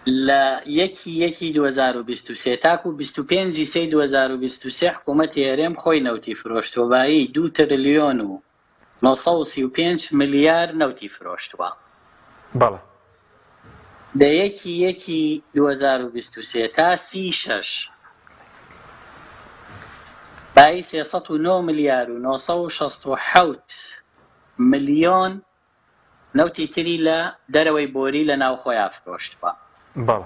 لە 1/1/2023 تاکو 25/3/2023 حکوومەتی هەرێم خۆی نەوتی فرۆشتووە بایی 2 تریلیۆن و 935 ملیار نەوتی فرۆشتووە. بەڵێ لە 1/1/2023 تا 36 بای 309 ملیار و 967 ملیۆن نەوتی تری لە دەرەوەی بۆری لە ناو خۆیان فرۆشتووە. بەڵێ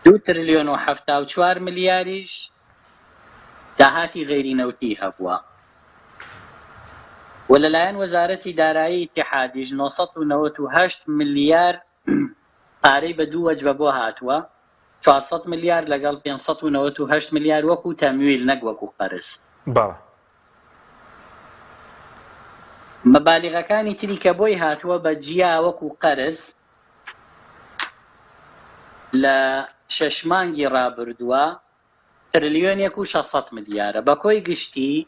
2 تریلیۆن و 74 ملیاریش داهاتی غێری نەوتی هەبووە. و لەلایەن وەزارەتی دارایی ئیتیحادیش 998 ملیار پارەی بە دوو وەجبە بۆ هاتووە، 400 ملیار لەگەڵ 598 ملیار وەکو تەمویل نەک وەکو قەرز. بەڵێ مەبالیغەکانی تری کە بۆی هاتووە بە جیا وەکو قەرز لە 6 مانگی ڕابردووە تریلیۆنێک و 600 ملیارە. بە کۆی گشتی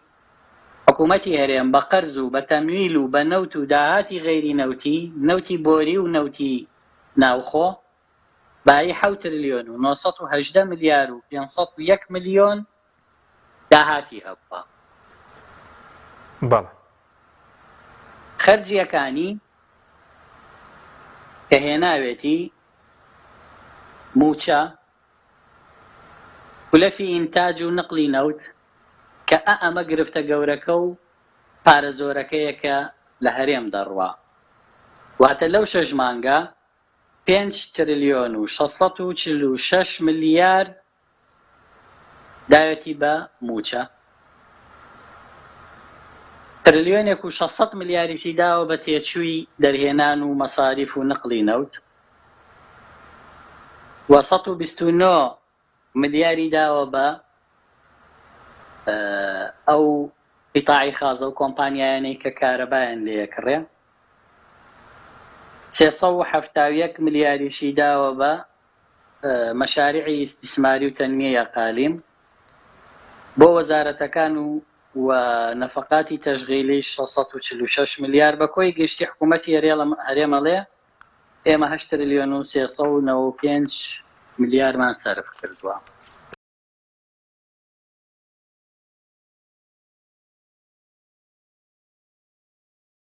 حکوومەتی هەرێم بە قەرز و بە تەمویل و بە نەوت و داهاتی غێری نەوتی، نەوتی بۆری و نەوتی ناوخۆ بای 7 تریلیۆن و 918 ملیار و 501 ملیۆن داهاتی هەبووە. بەڵێ خەرجیەکانی کە هێناوێتی موچە، کولەفی ئینتاج و نقلی نەوت کە ئەمە گرفتە گەورەکە و پارە زۆرەکەیەکە لە هەرێم دەڕوا. واتە لەو 6 مانگە 5 تریلیۆن و 646 ملیار داوێتی بە موچە، تریلیۆنێک و 600 ملیاریشی داوە بە تێچووی دەرهێنان و مەساریف و نقلی نەوت، و 129 ملیاری داوە بە ئەو قیتاعی خازە و کۆمپانیایانەی کە کارەبایان لێکڕێ، 371 ملیاریشی داوە بە مەشاریعی ئیستیسماری و تەنمیەی ئەقالیم بۆ وەزارەتەکان و نەفەقاتی تەشغیلی 646 ملیار. بە کۆی گشتی حکوومەتی هەرێمەڵێ ئێمە 8 تریلیۆن و 395 ملیارمان سەرف کردووە.